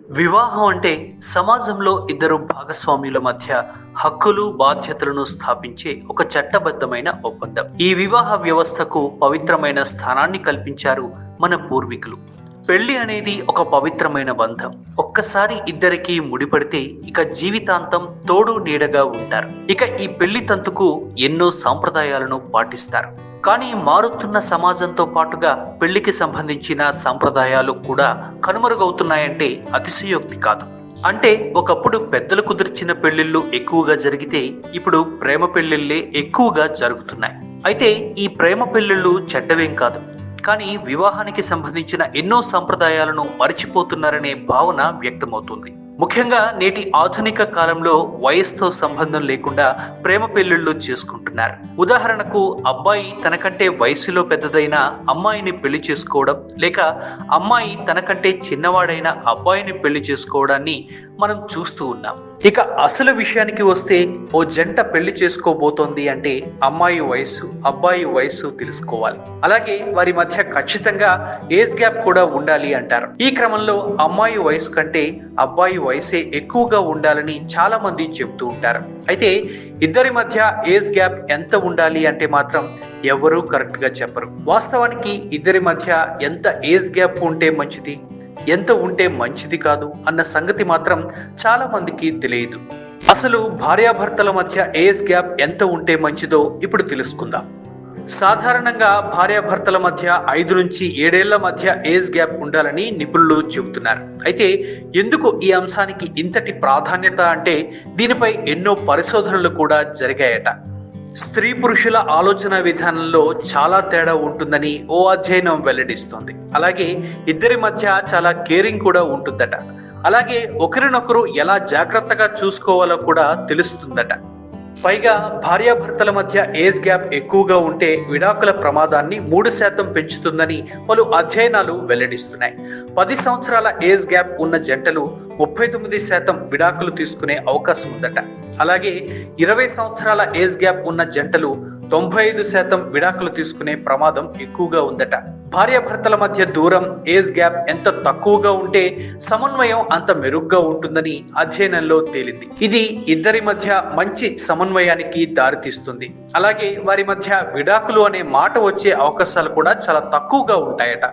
వివాహం అంటే సమాజంలో ఇద్దరు భాగస్వాముల మధ్య హక్కులు బాధ్యతలను స్థాపించే ఒక చట్టబద్ధమైన ఒప్పందం. ఈ వివాహ వ్యవస్థకు పవిత్రమైన స్థానాన్ని కల్పించారు మన పూర్వీకులు. పెళ్లి అనేది ఒక పవిత్రమైన బంధం. ఒక్కసారి ఇద్దరికి ముడిపడితే ఇక జీవితాంతం తోడు నీడగా ఉంటారు. ఇక ఈ పెళ్లి తంతుకు ఎన్నో సాంప్రదాయాలను పాటిస్తారు. కానీ మారుతున్న సమాజంతో పాటుగా పెళ్లికి సంబంధించిన సాంప్రదాయాలు కూడా కనుమరుగవుతున్నాయంటే అతిశయోక్తి కాదు. అంటే ఒకప్పుడు పెద్దలు కుదిర్చిన పెళ్లిళ్ళు ఎక్కువగా జరిగితే ఇప్పుడు ప్రేమ పెళ్లిళ్లే ఎక్కువగా జరుగుతున్నాయి. అయితే ఈ ప్రేమ పెళ్లిళ్ళు చెడ్డవేం కాదు. కానీ వివాహానికి సంబంధించిన ఎన్నో సంప్రదాయాలను మరిచిపోతున్నారనే భావన వ్యక్తమవుతుంది. ముఖ్యంగా నేటి ఆధునిక కాలంలో వయసుతో సంబంధం లేకుండా ప్రేమ పెళ్లిళ్ళు చేసుకుంటున్నారు. ఉదాహరణకు అబ్బాయి తనకంటే వయసులో పెద్దదైన అమ్మాయిని పెళ్లి చేసుకోవడం, లేక అమ్మాయి తనకంటే చిన్నవాడైన అబ్బాయిని పెళ్లి చేసుకోవడాన్ని మనం చూస్తూ ఉన్నాం. ఇక అసలు విషయానికి వస్తే ఓ జంట పెళ్లి చేసుకోబోతోంది అంటే అమ్మాయి వయసు అబ్బాయి వయసు తెలుసుకోవాలి. అలాగే వారి మధ్య ఖచ్చితంగా ఏజ్ గ్యాప్ కూడా ఉండాలి అంటారు. ఈ క్రమంలో అమ్మాయి వయసు కంటే అబ్బాయి వయసే ఎక్కువగా ఉండాలని చాలా మంది చెబుతూ ఉంటారు. అయితే ఇద్దరి మధ్య ఏజ్ గ్యాప్ ఎంత ఉండాలి అంటే మాత్రం ఎవరూ కరెక్ట్ గా చెప్పరు. వాస్తవానికి ఇద్దరి మధ్య ఎంత ఏజ్ గ్యాప్ ఉంటే మంచిది, ఎంత ఉంటే మంచిది కాదు అన్న సంగతి మాత్రం చాలా మందికి తెలియదు. అసలు భార్యాభర్తల మధ్య ఏజ్ గ్యాప్ ఎంత ఉంటే మంచిదో ఇప్పుడు తెలుసుకుందాం. సాధారణంగా భార్యాభర్తల మధ్య 5 నుంచి 7 ఏళ్ల మధ్య ఏజ్ గ్యాప్ ఉండాలని నిపుణులు చెబుతున్నారు. అయితే ఎందుకు ఈ అంశానికి ఇంతటి ప్రాధాన్యత అంటే దీనిపై ఎన్నో పరిశోధనలు కూడా జరిగాయట. స్త్రీ పురుషుల ఆలోచన విధానంలో చాలా తేడా ఉంటుందని ఓ అధ్యయనం వెల్లడిస్తోంది. అలాగే ఇద్దరి మధ్య చాలా కేరింగ్ కూడా ఉంటుందట. అలాగే ఒకరినొకరు ఎలా జాగ్రత్తగా చూసుకోవాలో కూడా తెలుస్తుందట. పైగా భార్యాభర్తల మధ్య ఏజ్ గ్యాప్ ఎక్కువగా ఉంటే విడాకుల ప్రమాదాన్ని 3% పెంచుతుందని పలు అధ్యయనాలు వెల్లడిస్తున్నాయి. 10 సంవత్సరాల ఏజ్ గ్యాప్ ఉన్న జంటలు 39% విడాకులు తీసుకునే అవకాశం ఉందట. అలాగే 20 సంవత్సరాల ఏజ్ గ్యాప్ ఉన్న జంటలు 95% విడాకులు తీసుకునే ప్రమాదం ఎక్కువగా ఉందట. భార్యాభర్తల మధ్య దూరం ఏజ్ గ్యాప్ ఎంత తక్కువగా ఉంటే సమన్వయం అంత మెరుగ్గా ఉంటుందని అధ్యయనంలో తేలింది. ఇది ఇద్దరి మధ్య మంచి సమన్వయానికి దారితీస్తుంది. అలాగే వారి మధ్య విడాకులు అనే మాట వచ్చే అవకాశాలు కూడా చాలా తక్కువగా ఉంటాయట.